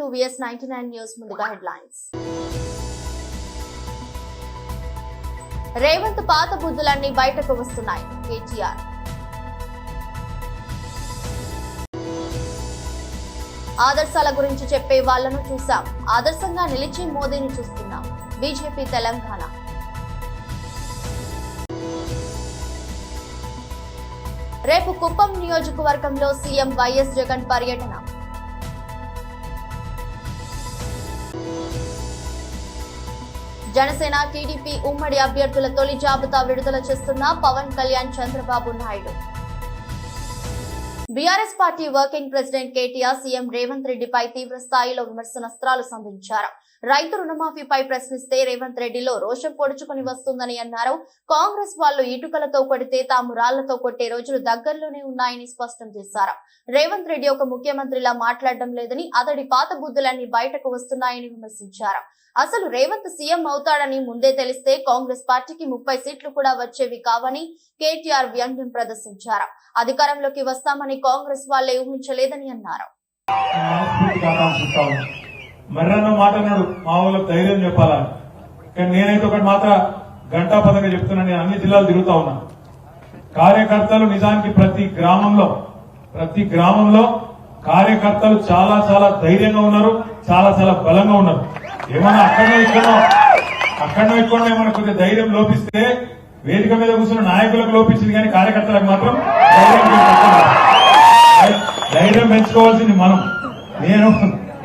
to VS99 News ముందుగా headlines. Revanth పాత బుద్ధులన్నీ బయటకు వస్తున్నాయి. కేటీఆర్ ఆదర్శాల గురించి చెప్పే వాళ్లను చూసాం. ఆదర్శంగా నిలిచి మోదీని చూస్తున్నాం. బీజేపీ తెలంగాణ. రేపు కుప్పం నియోజకవర్గంలో సీఎం వైఎస్ జగన్ పర్యటన. జనసేన టీడీపీ ఉమ్మడి అభ్యర్థుల తొలి జాబితా విడుదల చేస్తున్న Pawan Kalyan, Chandrababu Naidu. BRS party working president KTR CM Revanth రెడ్డిపై తీవ్ర స్థాయిలో విమర్శనాస్త్రాలు సంధించారు. రైతు రుణమాఫీపై ప్రశ్నిస్తే రేవంత్ రెడ్డిలో రోషం పొడుచుకుని వస్తుందని అన్నారు. కాంగ్రెస్ వాళ్లు ఇటుకలతో కొడితే తాము రాళ్లతో కొట్టే రోజులు దగ్గరలోనే ఉన్నాయని స్పష్టం చేశారు. రేవంత్ రెడ్డి ఒక ముఖ్యమంత్రిలా మాట్లాడడం లేదని, అతడి పాత బుద్ధులన్నీ బయటకు వస్తున్నాయని విమర్శించారు. అసలు రేవంత్ సీఎం అవుతాడని ముందే తెలిస్తే కాంగ్రెస్ పార్టీకి 30 సీట్లు కూడా వచ్చేవి కావని కేటీఆర్ వ్యంగ్యం ప్రదర్శించారు. అధికారంలోకి వస్తామని కాంగ్రెస్ వాళ్లే ఊహించలేదని అన్నారు. మర్రన్న మాట అన్నాడు, మా వాళ్ళకి ధైర్యం చెప్పాలా. కానీ నేనైతే ఒకటి మాట గంటాపదంగా చెప్తున్నా. నేను అన్ని జిల్లాలు తిరుగుతా ఉన్నా. కార్యకర్తలు నిజానికి ప్రతి గ్రామంలో కార్యకర్తలు చాలా చాలా ధైర్యంగా ఉన్నారు, చాలా చాలా బలంగా ఉన్నారు. ఏమన్నా అక్కడో ఇక్కడో ఏమన్నా కొద్దిగా ధైర్యం లోపిస్తే వేదిక మీద కూర్చున్న నాయకులకు లోపించింది, కానీ కార్యకర్తలకు మాత్రం ధైర్యం పెంచుకోవాల్సింది మనం. నేను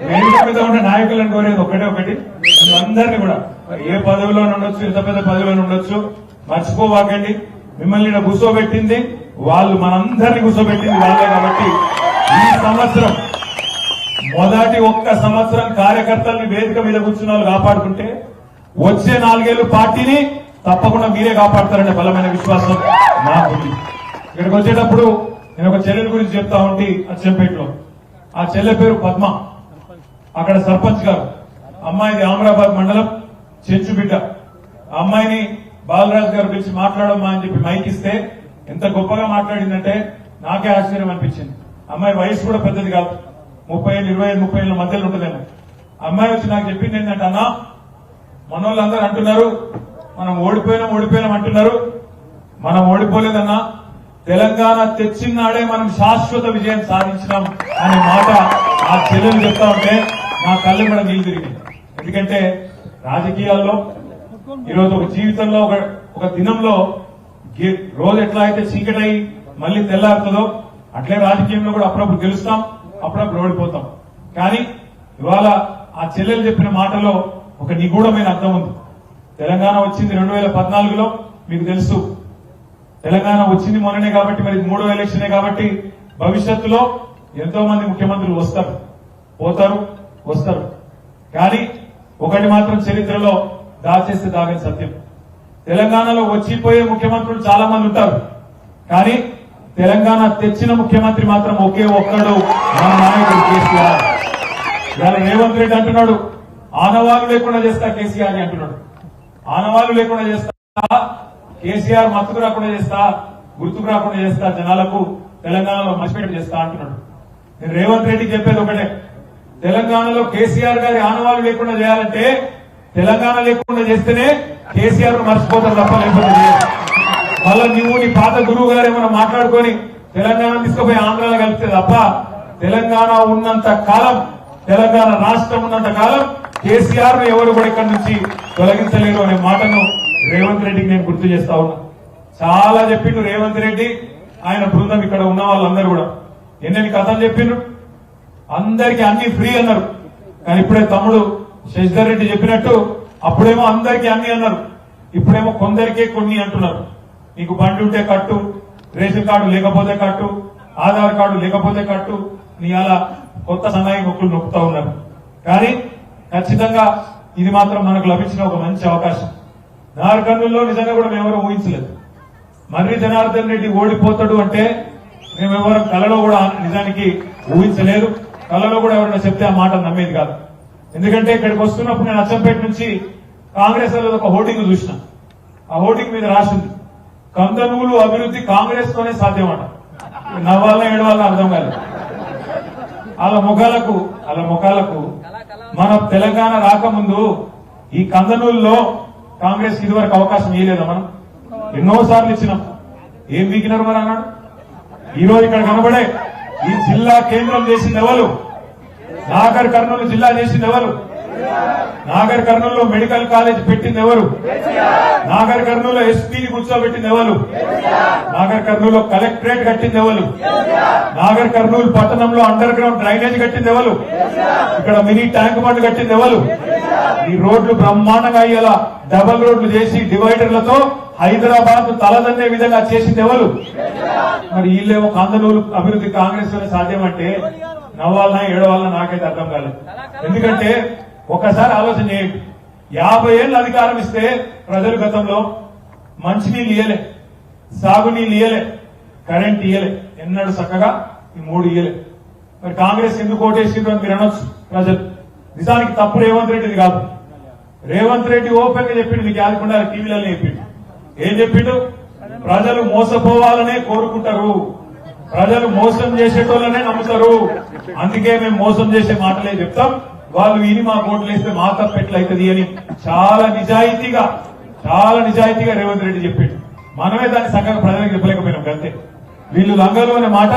వేదిక మీద ఉన్న నాయకులను కోరేది ఒకటి, అందరినీ కూడా ఏ పదవిలో ఉండొచ్చు, ఎంత పెద్ద పదవిలో ఉండొచ్చు, మర్చిపోవాకండి. మిమ్మల్ని కూర్చోబెట్టింది వాళ్ళు, మనందరినీ కూర్చోబెట్టింది వాళ్ళే. కాబట్టి ఈ సంవత్సరం మొదటి ఒక్క సంవత్సరం కార్యకర్తల్ని వేదిక మీద కూర్చున్న వాళ్ళు కాపాడుకుంటే వచ్చే 4 ఏళ్లు పార్టీని తప్పకుండా మీరే కాపాడతారనే బలమైన విశ్వాసం నాకుంది. ఇక్కడికి వచ్చేటప్పుడు నేను ఒక చెల్లెల గురించి చెప్తా ఉంటే అచ్చంపేటలో, ఆ చెల్లె పేరు పద్మ. అక్కడ సర్పంచ్ గారు, అమ్మాయిది ఆమ్రాబాద్ మండలం చెంచు బిడ్డ. ఆ అమ్మాయిని బాలరాజు గారు పిలిచి మాట్లాడమ్మా అని చెప్పి మైక్ ఇస్తే ఎంత గొప్పగా మాట్లాడిందంటే నాకే ఆశ్చర్యం అనిపించింది. అమ్మాయి వయసు కూడా పెద్దది కాదు, 30 ఏళ్ళు 25-30 ఏళ్ళ మధ్యలో ఉంటుందేమో. అమ్మాయి వచ్చి నాకు చెప్పింది ఏంటంటే, అన్నా మనోళ్ళందరూ అంటున్నారు మనం ఓడిపోయినాం అంటున్నారు. మనం ఓడిపోలేదన్నా, తెలంగాణ తెచ్చినాడే మనం శాశ్వత విజయం సాధించినాం అనే మాట ఆ చెల్లెలు చెప్తా ఉంటే నా కళ్ళు కూడా నీళ్ళు తిరిగింది. ఎందుకంటే రాజకీయాల్లో ఈరోజు ఒక జీవితంలో ఒక దినంలో రోజు ఎట్లా అయితే చీకటై మళ్లీ తెల్లారుతుందో అట్లే రాజకీయంలో కూడా అప్పుడప్పుడు గెలుస్తాం, అప్పుడప్పుడు ఓడిపోతాం. కానీ ఇవాళ ఆ చెల్లెలు చెప్పిన మాటలో ఒక నిగూఢమైన అర్థం ఉంది. తెలంగాణ వచ్చింది 2014లో, మీకు తెలుసు. తెలంగాణ వచ్చింది మొన్ననే కాబట్టి, మరి 3వ ఎలక్షనే కాబట్టి భవిష్యత్తులో ఎంతో మంది ముఖ్యమంత్రులు వస్తారు, పోతారు, వస్తారు. కానీ ఒకటి మాత్రం చరిత్రలో దాచేస్తే దాగని సత్యం, తెలంగాణలో వచ్చిపోయే ముఖ్యమంత్రులు చాలా మంది ఉంటారు, కానీ తెలంగాణ తెచ్చిన ముఖ్యమంత్రి మాత్రం ఒకే ఒక్కడు, మన నాయకుడు కేసీఆర్. ఇవాళ రేవంత్ రెడ్డి అంటున్నాడు ఆనవాళ్లు లేకుండా చేస్తా కేసీఆర్ అని అంటున్నాడు. ఆనవాళ్లు లేకుండా చేస్తా, కేసీఆర్ మత్తుకు రాకుండా చేస్తా, గుర్తుకు రాకుండా చేస్తా, జనాలకు తెలంగాణలో మర్చిపెట్టి చేస్తా అంటున్నాడు. నేను రేవంత్ రెడ్డికి చెప్పేది ఒకటే, తెలంగాణలో కేసీఆర్ గారి ఆనవాళ్లు లేకుండా చేయాలంటే తెలంగాణ లేకుండా చేస్తేనే కేసీఆర్ మర్చిపోతారు తప్ప, లేకపోతే మళ్ళా నువ్వు నీ పాత గురువు గారు ఏమైనా మాట్లాడుకొని తెలంగాణ తీసుకుపోయి ఆంధ్రాలో కలిపితే తప్ప, తెలంగాణ ఉన్నంత కాలం, తెలంగాణ రాష్ట్రం ఉన్నంత కాలం కేసీఆర్ ను ఎవరు కూడా ఇక్కడి నుంచి తొలగించలేరు అనే మాటను రేవంత్ రెడ్డికి నేను గుర్తు చేస్తా ఉన్నా. చాలా చెప్పిండు రేవంత్ రెడ్డి, ఆయన బృందం, ఇక్కడ ఉన్న వాళ్ళందరూ కూడా ఎన్నెన్ని కథలు చెప్పిండ్రు. అందరికీ అన్ని ఫ్రీ అన్నారు. కానీ ఇప్పుడే తమ్ముడు శశిధర్ రెడ్డి చెప్పినట్టు అప్పుడేమో అందరికీ అన్ని అన్నారు, ఇప్పుడేమో కొందరికే కొన్ని అంటున్నారు. నీకు బండి ఉంటే కట్టు, రేషన్ కార్డు లేకపోతే కట్టు, ఆధార్ కార్డు లేకపోతే కట్టు, నీ అలా కొత్త సన్నాయి మొక్కులు నొక్కుతా ఉన్నారు. కానీ ఖచ్చితంగా ఇది మాత్రం మనకు లభించిన ఒక మంచి అవకాశం. నార్కర్నూలులో నిజంగా కూడా మేమెవరూ ఊహించలేదు. మర్రి జనార్దన్ రెడ్డి ఓడిపోతాడు అంటే మేమెవరం కలలో కూడా నిజానికి ఊహించలేదు. కలలో కూడా ఎవరైనా చెప్తే ఆ మాట నమ్మేది కాదు. ఎందుకంటే ఇక్కడికి వస్తున్నప్పుడు నేను అచ్చంపేట నుంచి కాంగ్రెస్ లో ఒక హోర్డింగ్ చూసిన. ఆ హోర్డింగ్ మీద రాసింది, కందనూలు అభివృద్ధి కాంగ్రెస్ తోనే సాధ్యమట. నవ్వాలన ఏడవాలన అర్థం కాదు. వాళ్ళ ముఖాలకు మన తెలంగాణ రాకముందు ఈ కందనూరులో కాంగ్రెస్ ఇదివరకు అవకాశం ఇవ్వలేదా? మనం ఎన్నోసార్లు ఇచ్చినాం. ఏం వీకినారు మరి అన్నాడు. ఈ రోజు ఇక్కడ కనబడే ఈ జిల్లా కేంద్రం చేసింది ఎవరు? నాగర్ కర్నూలు జిల్లా చేసింది ఎవరు? నాగర్ కర్నూలులో మెడికల్ కాలేజ్ పెట్టింది ఎవరు? నాగర్ కర్నూలులో ఎస్పీని కూర్చోబెట్టింది ఎవరు? నాగర్ కర్నూలులో కలెక్టరేట్ కట్టింది ఎవరు? నాగర్ కర్నూలు పట్టణంలో అండర్ గ్రౌండ్ డ్రైనేజ్ కట్టింది ఎవరు? ఇక్కడ మినీ ట్యాంక్ బండ్ కట్టింది ఎవరు? ఈ రోడ్లు బ్రహ్మాండంగా అయ్యేలా డబల్ రోడ్లు చేసి డివైడర్లతో హైదరాబాద్ తలదన్నే విధంగా చేసింది ఎవరు? మరి వీళ్ళేమో కందనూరు అభివృద్ధి కాంగ్రెస్ వల్ల సాధ్యమంటే నవ్వాలన్నా ఏడవాలన్నా నాకైతే అర్థం కాలేదు. ఎందుకంటే ఒకసారి ఆలోచన చేయండి. 50 ఏళ్ళు అధికారం ఇస్తే ప్రజలు గతంలో మంచినీళ్ళు ఇయ్యలే, సాగునీళ్ళు ఇయ్యలే, కరెంట్ ఇయ్యలే, ఎన్నడూ చక్కగా ఈ 3 ఇయ్యలే. మరి కాంగ్రెస్ ఎందుకు ఓటేసిండ్రు అని మీరు అనొచ్చు ప్రజలు. నిజానికి తప్పు రేవంత్ రెడ్డిది కాదు. రేవంత్ రెడ్డి ఓపెన్ గా చెప్పిండు, మీకు యాదకుండా టీవీలలో చెప్పిండు. ఏం చెప్పిండు? ప్రజలు మోసపోవాలనే కోరుకుంటారు, ప్రజలు మోసం చేసేటోళ్ళనే నమ్ముతారు, అందుకే మేము మోసం చేసే మాటలే చెప్తాం, వాళ్ళు విని మా ఓట్లు వేస్తే మా తప్పు ఎట్లయితుంది అని చాలా నిజాయితీగా రేవంత్ రెడ్డి చెప్పిండు. మనమే దాన్ని చక్కగా ప్రజలకు చెప్పలేకపోయినాం. అంతే, వీళ్ళు లంగలు అనే మాట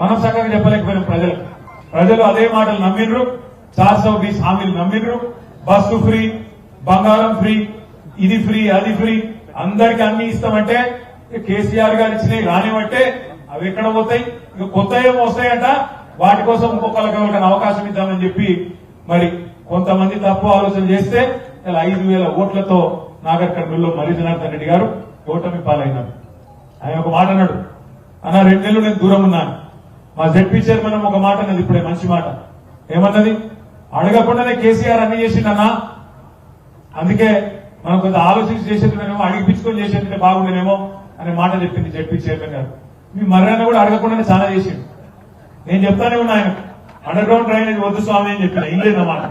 మనం చక్కగా చెప్పలేకపోయినాం ప్రజలు అదే మాటలు నమ్మిండ్రు. 420 హామీలు నమ్మిండ్రు. బస్సు ఫ్రీ, బంగారం ఫ్రీ, ఇది ఫ్రీ, అది ఫ్రీ, అందరికి అన్ని ఇస్తామంటే కేసీఆర్ గారు ఇచ్చినవి రానివంటే అవి ఎక్కడ పోతాయి? ఇక కొత్త ఏమో వస్తాయంట, వాటి కోసం ఇంకొకరికి అవకాశం ఇద్దామని చెప్పి మరి కొంతమంది తప్పు ఆలోచన చేస్తే ఇలా 5,000 ఓట్లతో నాగర్ కర్నూలులో మర్రి జనార్దన్ రెడ్డి గారు ఓటమి పాలైనారు. ఆయన ఒక మాట అన్నాడు, అన్న 2 నెలలు నేను దూరం ఉన్నాను. మా జెడ్పీ చైర్మన్ ఒక మాట అన్నది ఇప్పుడే, మంచి మాట. ఏమన్నది? అడగకుండానే కేసీఆర్ అన్ని చేసిండన్నా, అందుకే మనం కొంత ఆలోచించి చేసేదినేమో, అడిగిపించుకొని చేసేది బాగుండేనేమో అనే మాట చెప్పింది జెడ్పీ చైర్మన్ గారు. మీ మర్యాద కూడా అడగకుండానే చాలా చేసిండు. నేను చెప్తానే ఉన్నా ఆయన అండర్ గ్రౌండ్ డ్రైనేజ్ వద్దు స్వామి అని చెప్పిన, ఇల్లేదన్నమాట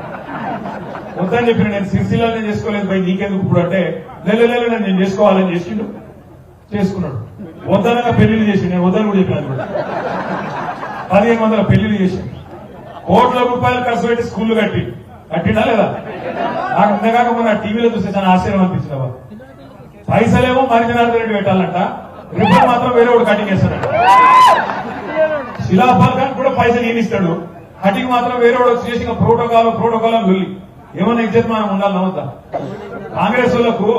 వద్దని చెప్పిన. నేను సిరిసిల్లానే చేసుకోలేదు బై, నీకెందుకు ఇప్పుడు అంటే లేదు నేను చేసుకోవాలని చేసిండు, చేసుకున్నాడు. వద్దనగా పెళ్లిళ్ళు చేసిండు, నేను వద్దని కూడా చెప్పినాను కూడా. 1500 పెళ్లిళ్ళు చేసిండు, కోట్ల రూపాయలు ఖర్చు పెట్టి స్కూళ్లు కట్టిండా లేదా? నాకు ఇంతకాక మొన్న టీవీలో చూస్తే చాలా ఆశ్చర్యం అనిపించిన వాళ్ళు. పైసలేమో మర్రి జనార్దన్ రెడ్డి పెట్టాలంట, రిబ్బన్ మాత్రం వేరే వాడు కటింగ్ చేస్తాడంట. శిలాఫలకానికి కూడా పైసలు ఈయన ఇస్తాడు, కటింగ్ మాత్రం వేరే వాడు వచ్చి చేసి ప్రోటోకాల్ అని వెళ్ళి ఏమన్నా ఇజ్జత్ మనం ఉండాలి నవ్వుతా. కాంగ్రెస్ వాళ్ళకు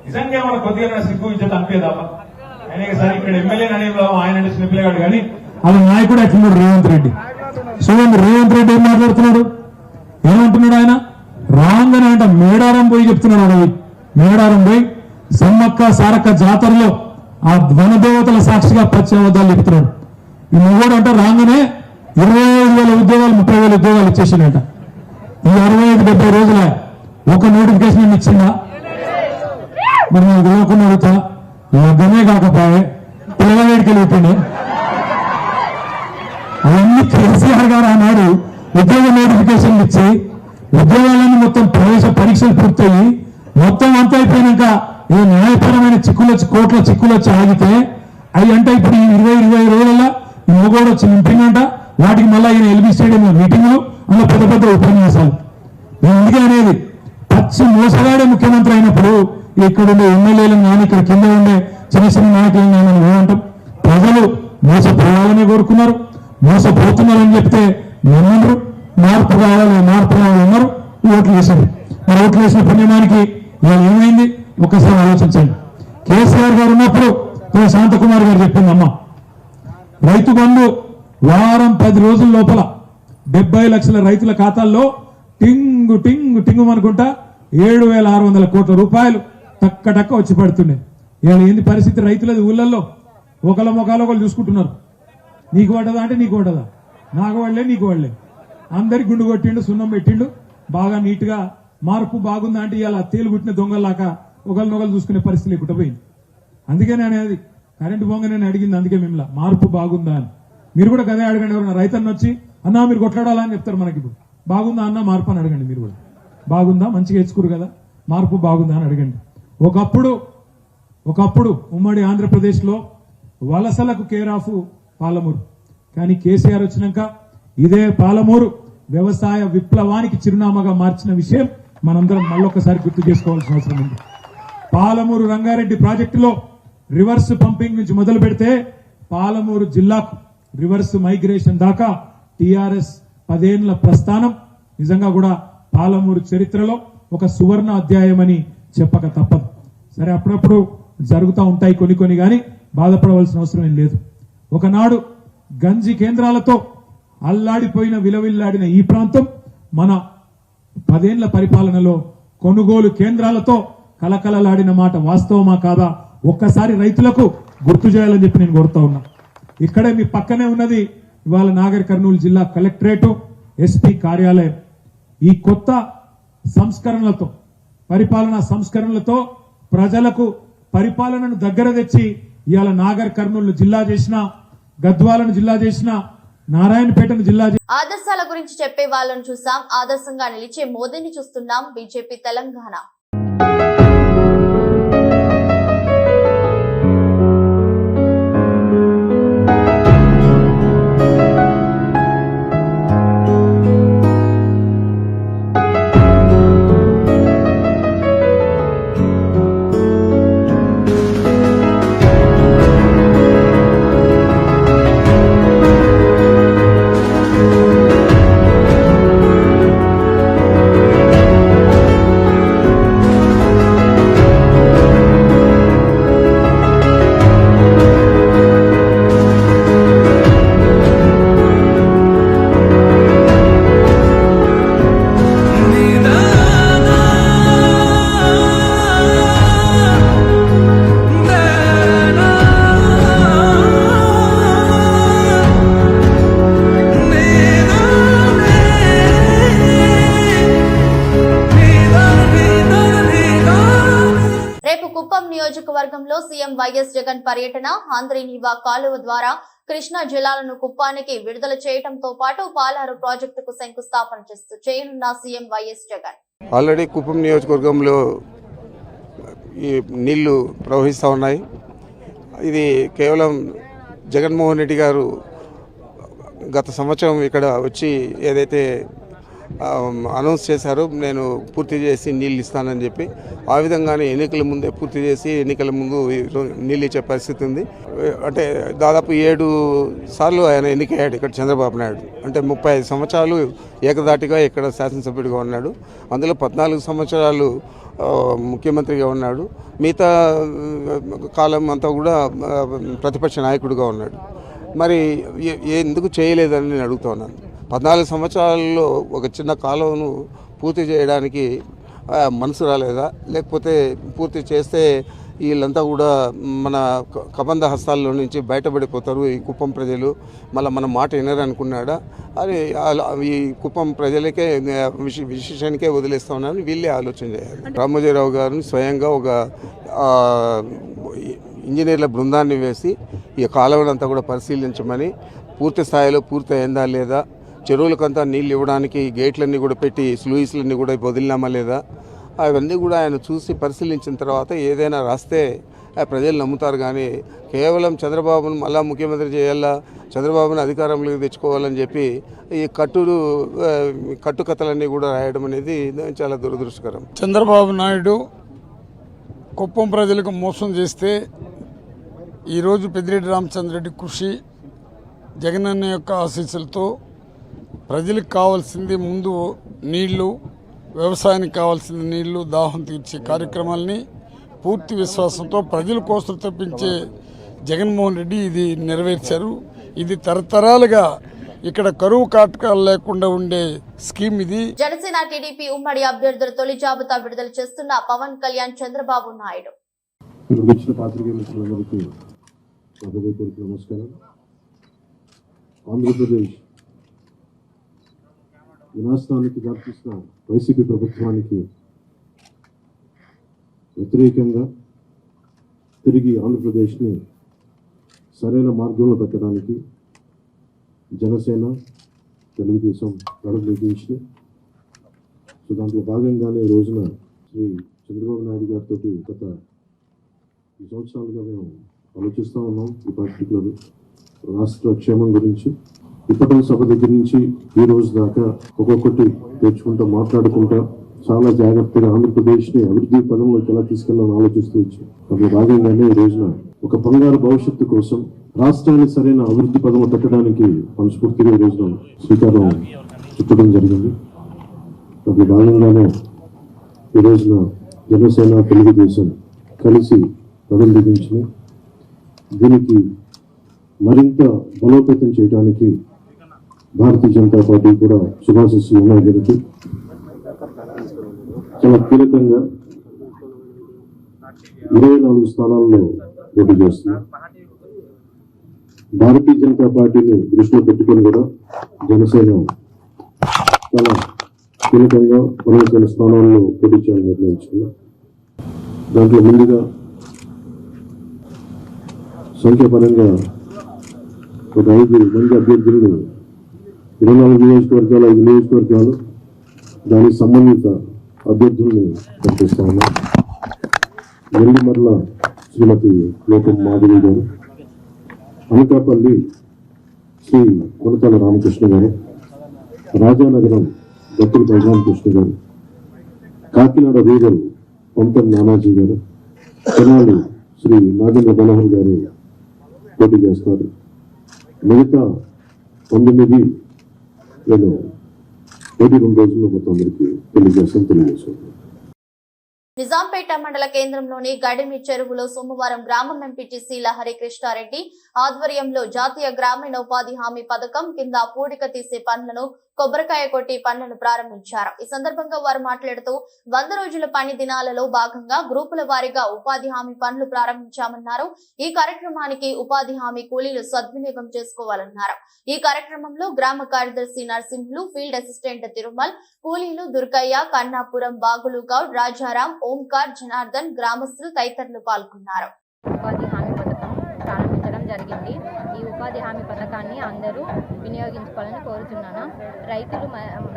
నిజంగా ఏమన్నా కొద్దిగా సిగ్గు ఇజ్జత్ అనిపేదామా? ఆయన సరే ఇక్కడ ఎమ్మెల్యే అనే ఆయన అంటే చిన్నపిల్లగాడు, కానీ అది నాయకుడు ఎట్లున్నాడు రేవంత్ రెడ్డి. చూడండి రేవంత్ రెడ్డి ఏం మాట్లాడుతున్నాడు, ఏమంటున్నాడు ఆయన? రాంగనే అంట మేడారం పోయి చెప్తున్నాడు. అడవి మేడారం పోయి సమ్మక్క సారక్క జాతరలో ఆ వనదేవతల సాక్షిగా పశ్చిమబద్దాలు చెప్తున్నాడు. ఈ మొగోడు అంట రాగానే 25,000 ఉద్యోగాలు 30,000 ఉద్యోగాలు ఇచ్చేసిండట. ఈ 65-70 రోజుల ఒక నోటిఫికేషన్ ఇచ్చిందా? మరి నేను తెలియకుండా అడుగుతా, లగ్గమే కాకపోయే పిల్లవేడికి వెళ్ళిపోయింది. అవన్నీ కేసీఆర్ గారు ఆనాడు ఉద్యోగ నోటిఫికేషన్లు ఇచ్చి ఉద్యోగాలన్నీ మొత్తం ప్రవేశ పరీక్షలు పూర్తయి మొత్తం అంతా అయిపోయినాక ఏ న్యాయపరమైన కోట్ల చిక్కులు వచ్చి ఆగితే అవి అంటే ఇప్పుడు 20 రోజులలో ఈ మొగోడు వచ్చి నింపిందంట. వాటికి మళ్ళీ ఈయన ఎల్బీ స్టేడియంలో మీటింగ్లు, అందులో పెద్ద ఉపన్యాసాలు. నేను అందుకే అనేది, పచ్చి మోసగాడే ముఖ్యమంత్రి అయినప్పుడు ఇక్కడ ఉండే ఎమ్మెల్యేలను కానీ ఇక్కడ కింద ఉండే చిన్న నాయకులను మనం ఏమంటాం? ప్రజలు మోసపోవాలని కోరుకున్నారు, మోసపోతున్నారని చెప్తే నమ్మరు. మార్పు కావాలన్నారు, ఓట్లు వేశారు. మరి ఓట్లు వేసిన పుణ్యమానికి ఇవాళ ఏమైంది ఒక్కసారి ఆలోచించండి. కేసీఆర్ గారు ఉన్నప్పుడు శాంతకుమార్ గారు చెప్పిందమ్మా, రైతు బంధు వారం 10 రోజుల లోపల 70 లక్షల రైతుల ఖాతాల్లో టింగు అనుకుంటా 7,600 కోట్ల రూపాయలు టక్క వచ్చి పడుతున్నాయి. ఇవాళ ఏంది పరిస్థితి రైతులది? ఊళ్ళల్లో ఒకళ్ళ మొఖాలు ఒకళ్ళు చూసుకుంటున్నారు. నీకు పడ్డదా అంటే నీకు పడ్డదా, నాకు వాళ్ళే నీకు వాళ్ళే, అందరికి గుండు కొట్టిండు, సున్నం పెట్టిండు, బాగా నీట్ గా. మార్పు బాగుందా అంటే ఇవాళ తేలు కుట్టిన దొంగల్లాగా ఒకరినొకరు చూసుకునే పరిస్థితి లేకుండా పోయింది. అందుకే నేను అనేది కరెంటు బొంగ నేను అడిగింది, అందుకే మిమ్మల్ని మార్పు బాగుందా అని. మీరు కూడా గదే అడగండి. ఎవరన్నా రైతన్న వచ్చి అన్నా మీరు కొట్లాడాలని చెప్తారు మనకి. ఇప్పుడు బాగుందా అన్న మార్పు అని అడగండి. మీరు కూడా బాగుందా, మంచిగా ఇచ్చుకోరు కదా, మార్పు బాగుందా అని అడగండి. ఒకప్పుడు ఉమ్మడి ఆంధ్రప్రదేశ్ లో వలసలకు కేర్ ఆఫ్ పాలమూరు. కానీ కేసీఆర్ వచ్చినాక ఇదే పాలమూరు వ్యవసాయ విప్లవానికి చిరునామాగా మార్చిన విషయం మనందరం మళ్ళొకసారి గుర్తు చేసుకోవాల్సిన అవసరం ఉంది. పాలమూరు రంగారెడ్డి ప్రాజెక్టులో రివర్స్ పంపింగ్ నుంచి మొదలు పెడితే పాలమూరు జిల్లాకు రివర్స్ మైగ్రేషన్ దాకా టిఆర్ఎస్ 10 ఏళ్ల ప్రస్థానం నిజంగా కూడా పాలమూరు చరిత్రలో ఒక సువర్ణ అధ్యాయం అని చెప్పక తప్పదు. సరే, అప్పుడప్పుడు జరుగుతూ ఉంటాయి కొన్ని కానీ బాధపడవలసిన అవసరం ఏం లేదు. ఒకనాడు గంజి కేంద్రాలతో అల్లాడిపోయిన విలవిల్లాడిన ఈ ప్రాంతం మన 10 ఏళ్ల పరిపాలనలో కొనుగోలు కేంద్రాలతో కలకలలాడిన మాట వాస్తవమా కాదా ఒక్కసారి రైతులకు గుర్తు చేయాలని చెప్పి నేను కోరుతా ఉన్నా. ఇక్కడే మీ పక్కనే ఉన్నది ఇవాళ నాగర్ కర్నూలు జిల్లా కలెక్టరేటు, ఎస్పీ కార్యాలయం. ఈ కొత్త సంస్కరణలతో, పరిపాలనా సంస్కరణలతో ప్రజలకు పరిపాలనను దగ్గర తెచ్చి ఇవాళ నాగర్ కర్నూలు జిల్లా చేసిన, గద్వాలను జిల్లా చేసిన, నారాయణపేటను జిల్లా. ఆదర్శాల గురించి చెప్పే వాళ్ళను చూసాం, ఆదర్శంగా నిలిచే మోదీని చూస్తున్నాం. బీజేపీ తెలంగాణ. నియోజకవర్గంలో సీఎం వైఎస్ జగన్ పర్యటన. ఆంధ్రీనీవా కాలువ ద్వారా కృష్ణా జలాలను కుప్పానికి విడుదల చేయడంతో పాటు పాలారు ప్రాజెక్టుకు శంకుస్థాపన చేయనున్న సీఎం వైఎస్ జగన్. ఆల్రెడీ కుప్పం నియోజకవర్గంలో ఈ నీళ్లు ప్రవహిస్తూ ఉన్నాయి. ఇది కేవలం జగన్మోహన్ రెడ్డి గారు గత సంవత్సరం ఇక్కడ వచ్చి ఏదైతే అనౌన్స్ చేశారు, నేను పూర్తి చేసి నీళ్ళు ఇస్తానని చెప్పి, ఆ విధంగానే ఎన్నికల ముందే పూర్తి చేసి ఎన్నికల ముందు నీళ్ళు ఇచ్చే పరిస్థితి ఉంది. అంటే దాదాపు 7 సార్లు ఆయన ఎన్నికయ్యాడు ఇక్కడ చంద్రబాబు నాయుడు. అంటే 35 సంవత్సరాలు ఏకదాటిగా ఇక్కడ శాసనసభ్యుడిగా ఉన్నాడు. అందులో 14 సంవత్సరాలు ముఖ్యమంత్రిగా ఉన్నాడు. మిగతా కాలం అంతా కూడా ప్రతిపక్ష నాయకుడిగా ఉన్నాడు. మరి ఎందుకు చేయలేదని నేను అడుగుతా ఉన్నాను. 14 సంవత్సరాల్లో ఒక చిన్న కాలువను పూర్తి చేయడానికి మనసు రాలేదా? లేకపోతే పూర్తి చేస్తే వీళ్ళంతా కూడా మన కబంధ హస్తాల్లో నుంచి బయటపడిపోతారు ఈ కుప్పం ప్రజలు, మళ్ళీ మన మాట వినరనుకున్నాడా అని ఈ కుప్పం ప్రజలకే విశేషానికే వదిలేస్తా ఉన్నారని వీళ్ళే ఆలోచన చేయాలి. రామోజీరావు గారిని స్వయంగా ఒక ఇంజనీర్ల బృందాన్ని వేసి ఈ కాలువనంతా కూడా పరిశీలించమని, పూర్తి స్థాయిలో పూర్తి అయిందా లేదా, చెరువులకంతా నీళ్ళు ఇవ్వడానికి గేట్లన్నీ కూడా పెట్టి స్లూయిస్లన్నీ కూడా వదిలినామా లేదా, అవన్నీ కూడా ఆయన చూసి పరిశీలించిన తర్వాత ఏదైనా రాస్తే ప్రజలు నమ్ముతారు. కానీ కేవలం చంద్రబాబును మళ్ళా ముఖ్యమంత్రి చేయాలా, చంద్రబాబును అధికారంలోకి తెచ్చుకోవాలని చెప్పి ఈ కట్టుకథలన్నీ కూడా రాయడం అనేది చాలా దురదృష్టకరం. చంద్రబాబు నాయుడు కుప్పం ప్రజలకు మోసం చేస్తే ఈరోజు పెద్దిరెడ్డి రామచంద్రరెడ్డి కృషి, జగనన్న యొక్క ఆశీస్సులతో ప్రజలకు కావాల్సింది ముందు నీళ్లు, వ్యవసాయానికి కావాల్సిన నీళ్లు, దాహం తీర్చే కార్యక్రమాలని పూర్తి విశ్వాసంతో ప్రజల కోసం తప్పించే జగన్మోహన్ రెడ్డి ఇది నెరవేర్చారు. ఇది తరతరాలుగా ఇక్కడ కరువు కాటకాలు లేకుండా ఉండే స్కీమ్ ఇది. జనసేన టీడీపీ ఉమ్మడి అభ్యర్థుల తొలి జాబితా విడుదల చేస్తున్న పవన్ కళ్యాణ్, చంద్రబాబు నాయుడు. ఆంధ్రప్రదేశ్ వినాశనానికి దారితీసిన వైసీపీ ప్రభుత్వానికి వ్యతిరేకంగా తిరిగి ఆంధ్రప్రదేశ్ని సరైన మార్గంలో పెట్టడానికి జనసేన, తెలుగుదేశం నిర్ణయించింది. సో దాంట్లో భాగంగానే ఈ రోజున శ్రీ చంద్రబాబు నాయుడు గారితో గత 2 సంవత్సరాలుగా మేము ఆలోచిస్తూ ఉన్నాం. ఈ పర్టికులర్ రాష్ట్ర క్షేమం గురించి, ఇప్పటి సభ దగ్గర నుంచి ఈ రోజు దాకా ఒక్కొక్కటి తెచ్చుకుంటా మాట్లాడుకుంటా చాలా జాగ్రత్తగా ఆంధ్రప్రదేశ్ని అభివృద్ధి పదంలోకి ఎలా తీసుకెళ్లాలని ఆలోచిస్తూ వచ్చాం. అందులో భాగంగానే ఈ రోజున ఒక బంగారు భవిష్యత్తు కోసం రాష్ట్రాన్ని సరైన అభివృద్ధి పదంలో పెట్టడానికి మనస్ఫూర్తిగా ఈ రోజున శ్రీకారం చుట్టడం జరిగింది. అందులో భాగంగానే ఈ రోజున జనసేన తెలుగుదేశం కలిసి పదం దిగించిన దీనికి మరింత బలోపేతం చేయడానికి భారతీయ జనతా పార్టీ కూడా శుభాశిస్సులు ఉన్నాయి. దీనికి చాలా కీలకంగా 24 స్థానాల్లో పోటీ చేస్తున్నారు. భారతీయ జనతా పార్టీని దృష్టిలో పెట్టుకొని కూడా జనసేన చాలా కీలకంగా 12 స్థానాల్లో పోటీ చేయాలని నిర్ణయించుకున్నాం. దాంట్లో ముందుగా సంఖ్యాపరంగా ఒక 5 మంది అభ్యర్థులను 24 నియోజకవర్గాలు 5 నియోజకవర్గాలు దానికి సంబంధిత అభ్యర్థుల్ని ప్రకటిస్తా ఉన్నాం. నెల్లిమర్ల శ్రీమతి లోకం మాధవి గారు, అనకాపల్లి శ్రీ కొనతాల రామకృష్ణ గారు, రాజానగరం దత్తుల బలరామకృష్ణ గారు, కాకినాడ రూరల్ పంతం నానాజీ గారు, తెనాలి శ్రీ నాగేంద్ర మనోహర్ గారు పోటీ చేస్తారు. మిగతా 9 నేను 2 రోజుల్లో మొత్తం అందరికీ తెలియజేస్తాను. నిజాంపేట మండల కేంద్రంలోని గడిమి చెరువులో సోమవారం గ్రామం ఎంపీటీసీ లహరి కృష్ణారెడ్డి ఆధ్వర్యంలో జాతీయ గ్రామీణ ఉపాధి హామీ పథకం కింద పూడిక తీసే పనులను కొబ్బరికాయ కొట్టి పనులను ప్రారంభించారు. ఈ సందర్భంగా వారు మాట్లాడుతూ 100 రోజుల పని దినాలలో భాగంగా గ్రూపుల వారీగా ఉపాధి హామీ పనులు ప్రారంభించామన్నారు. ఈ కార్యక్రమానికి ఉపాధి హామీ కూలీలు సద్వినియోగం చేసుకోవాలన్నారు. ఈ కార్యక్రమంలో గ్రామ కార్యదర్శి నరసింహులు, ఫీల్డ్ అసిస్టెంట్ తిరుమల్, కూలీలు దుర్గయ్య, కన్నాపురం బాగులు గౌడ్, రాజారాం, ఓంకార్, జనార్దన్, గ్రామస్తులు తదితరులు పాల్గొన్నారు. ఉపాధి హామీ పథకం ప్రారంభించడం జరిగింది. ఈ ఉపాధి హామీ పథకాన్ని అందరూ వినియోగించుకోవాలని కోరుతున్నాను.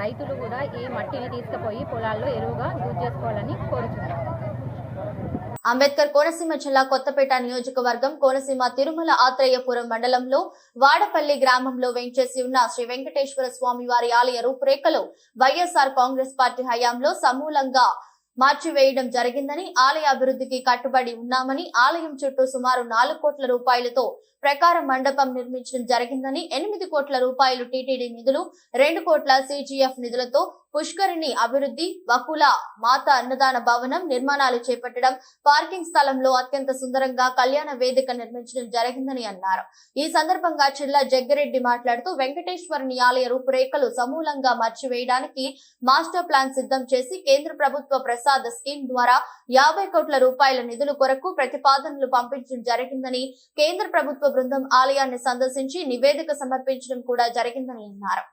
రైతులు కూడా ఈ మట్టిని తీసుకుపోయి పొలాల్లో ఎరువుగా యూజ్ చేసుకోవాలని కోరుతున్నాను. అంబేద్కర్ కోనసీమ జిల్లా కొత్తపేట నియోజకవర్గం కోనసీమ తిరుమల ఆత్రేయపురం మండలంలో వాడపల్లి గ్రామంలో వేంచేసి ఉన్న శ్రీ వెంకటేశ్వర స్వామి వారి ఆలయ రూపురేఖలు వైఎస్ఆర్ కాంగ్రెస్ పార్టీ హయాంలో సమూలంగా మార్చివేయడం జరిగిందని, ఆలయ అభివృద్ధికి కట్టుబడి ఉన్నామని, ఆలయం చుట్టూ సుమారు 4 కోట్ల రూపాయలతో ప్రకారం మండపం నిర్మించడం జరిగిందని, 8 కోట్ల రూపాయలు టీటీడీ నిధులు, 2 కోట్ల సిజిఎఫ్ నిధులతో పుష్కరిణి అభివృద్ధి, వకుల మాత అన్నదాన భవనం నిర్మాణాలు చేపట్టడం, పార్కింగ్ స్థలంలో అత్యంత సుందరంగా కళ్యాణ వేదిక నిర్మించడం జరిగిందని అన్నారు. ఈ సందర్భంగా చిల్లా జగ్గిరెడ్డి మాట్లాడుతూ వెంకటేశ్వరుని ఆలయ రూపురేఖలు సమూలంగా మార్చివేయడానికి మాస్టర్ ప్లాన్ సిద్ధం చేసి కేంద్ర ప్రభుత్వ ప్రసాద స్కీమ్ ద్వారా 50 కోట్ల రూపాయల నిధుల కొరకు ప్రతిపాదనలు పంపించడం జరిగిందని, కేంద్ర ప్రభుత్వ బృందం ఆలయాన్ని సందర్శించి నివేదిక సమర్పించడం కూడా జరిగిందని అన్నారు.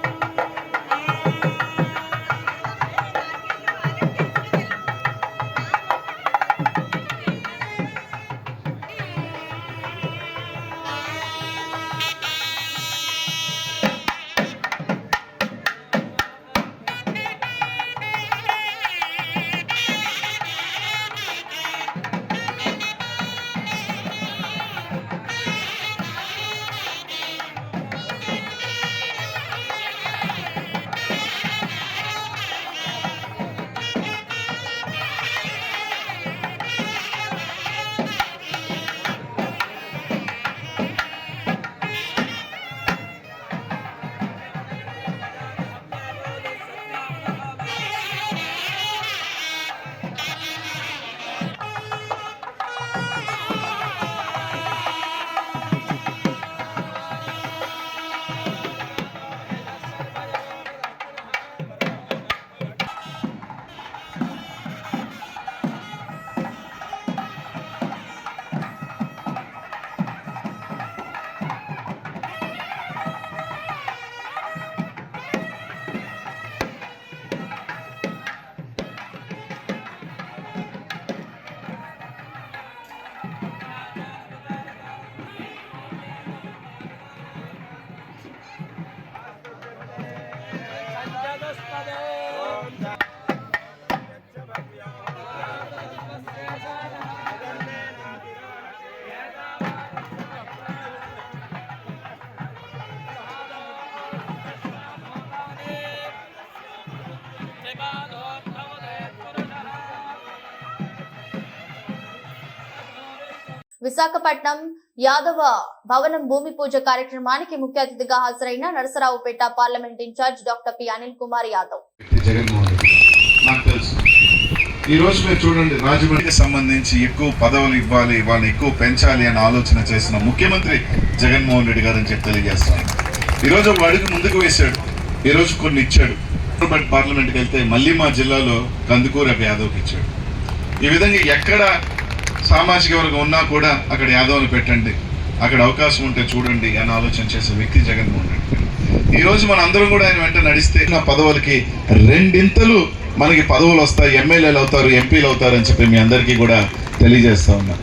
విశాఖపట్నం యాదవ భవనం భూమి పూజ కార్యక్రమానికి ముఖ్య అతిథిగా హాజరైన Narasaraopet parliament incharge doctor P Anil Kumar Yadav. Jaganmohan Reddy నాకు తెలుసు. ఈ రోజు మీరు చూడండి, రాజమండ్రికి సంబంధించి ఎక్కువ పదవులు ఇవ్వాలి, వాళ్ళని ఎక్కువ పెంచాలి అని ఆలోచన చేసిన ముఖ్యమంత్రి జగన్మోహన్ రెడ్డి గారు అని చెప్పి తెలియజేస్తాను. ఈరోజు ఒక అడుగు ముందుకు వేశాడు, ఈరోజు కొన్ని ఇచ్చాడు. పార్లమెంట్కి వెళ్తే మళ్ళీ మా జిల్లాలో కందుకూరు యాదవ్కి ఇచ్చాడు. ఈ విధంగా ఎక్కడ సామాజిక వర్గం ఉన్నా కూడా అక్కడ యాదవ్ని పెట్టండి, అక్కడ అవకాశం ఉంటే చూడండి అని ఆలోచన చేసే వ్యక్తి జగన్మోహన్ రెడ్డి. ఈ రోజు మన అందరం కూడా ఆయన వెంట నడిస్తే నా పదవులకి రెండింతలు మనకి పదవులు వస్తాయి, ఎమ్మెల్యేలు అవుతారు, ఎంపీలు అవుతారు అని చెప్పి మీ అందరికీ కూడా తెలియజేస్తా ఉన్నా.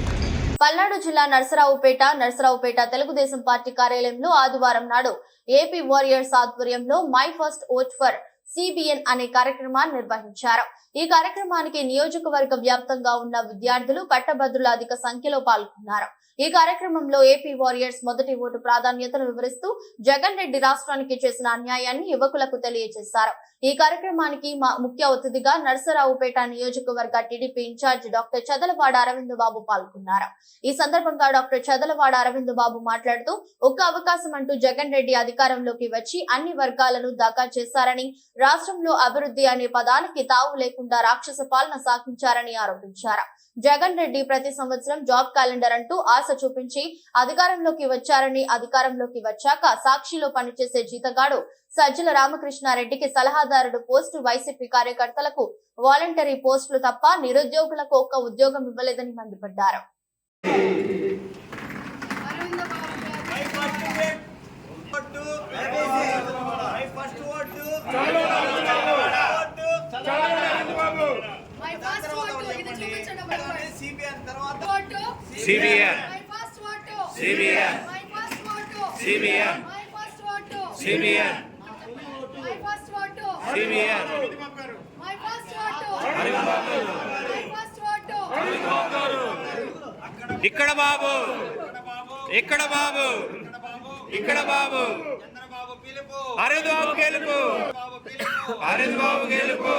పల్నాడు జిల్లా నరసరావుపేట తెలుగుదేశం పార్టీ కార్యాలయంలో ఆదివారం నాడు ఏపీ వారియర్స్ ఆధ్వర్యంలో my first vote for CBN అనే కార్యక్రమాన్ని నిర్వహించారు. ఈ కార్యక్రమానికి నియోజకవర్గ వ్యాప్తంగా ఉన్న విద్యార్థులు పట్టభద్రులు అధిక సంఖ్యలో పాల్గొన్నారు. ఈ కార్యక్రమంలో ఏపీ వారియర్స్ మొదటి ఓటు ప్రాధాన్యతను వివరిస్తూ జగన్ రెడ్డి రాష్ట్రానికి చేసిన అన్యాయాన్ని యువకులకు తెలియజేశారు. ఈ కార్యక్రమానికి ముఖ్య అతిథిగా నరసరావుపేట నియోజకవర్గ టీడీపీ ఇన్ఛార్జ్ డాక్టర్ చదలవాడ అరవింద్ బాబు పాల్గొన్నారు. ఈ సందర్భంగా డాక్టర్ చదలవాడ అరవింద్ బాబు మాట్లాడుతూ ఒక్క అవకాశం అంటూ జగన్ రెడ్డి అధికారంలోకి వచ్చి అన్ని వర్గాలను దాకా చేశారని, రాష్ట్రంలో అభివృద్ధి అనే పదానికి తావు లేకుండా రాక్షస పాలన సాగించారని ఆరోపించారు. జగన్ రెడ్డి ప్రతి సంవత్సరం జాబ్ క్యాలెండర్ అంటూ ఆశ చూపించి అధికారంలోకి వచ్చారని, అధికారంలోకి వచ్చాక సాక్షిలో పనిచేసే జీతగాడు సజ్జల రామకృష్ణారెడ్డికి సలహాదారుడు పోస్టు, వైసీపీ కార్యకర్తలకు వాలంటరీ పోస్టులు తప్ప నిరుద్యోగులకు ఒక్క ఉద్యోగం ఇవ్వలేదని మండిపడ్డారు. ఇక్కడ బాబు, ఇక్కడ బాబు, ఇక్కడ బాబు, అరవింద్ బాబు గెలుపు, అరవింద్ బాబు గెలుపు,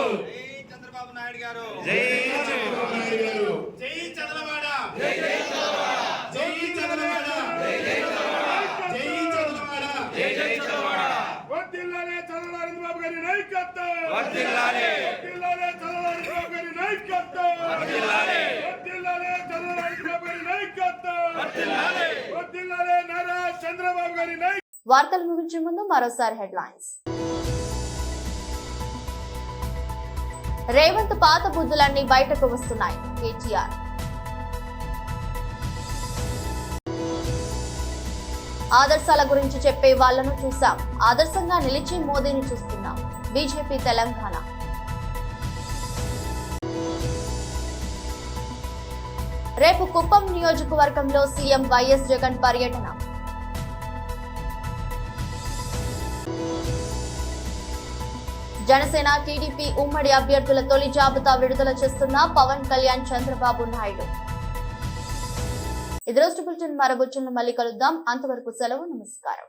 చంద్రబాబు నాయుడు గారు, జై చంద్రబాబు నాయుడు గారు, జై చంద్రబాబు, జై చంద్రబాబు, జై చంద్రబాబు, జై చంద్రబాబు, జై చంద్రబాబు, జై చంద్రబాబు. వర్ధిల్లాలే చంద్రబాబు బాబు గారి నాయకత్వం, వర్ధిల్లాలే, వర్ధిల్లాలే చంద్రబాబు బాబు గారి నాయకత్వం, వర్ధిల్లాలే, వర్ధిల్లాలే చంద్రబాబు బాబు గారి నాయకత్వం, వర్ధిల్లాలే, వర్ధిల్లాలే నారా చంద్రబాబు గారి నాయకత్వం. వార్తలు ముగించే ముందు మరోసారి హెడ్లైన్స్. రేవంత్ పాత బుద్ధులన్నీ బయటకు వస్తున్నాయి. కేటీఆర్. ఆదర్శాల గురించి చెప్పే వాళ్లను చూసాం, ఆదర్శంగా నిలిచి మోదీని చూస్తున్నాం. బీజేపీ తెలంగాణ. రేపు కుప్పం నియోజకవర్గంలో సీఎం వైఎస్ జగన్ పర్యటన. జనసేన టీడీపీ ఉమ్మడి అభ్యర్థుల తొలి జాబితా విడుదల చేస్తున్న పవన్ కళ్యాణ్, చంద్రబాబు నాయుడు. ఇది రోజు బులెటిన్. మరో బులెటిన్లో మళ్ళీ కలుద్దాం. అంతవరకు సెలవు. నమస్కారం.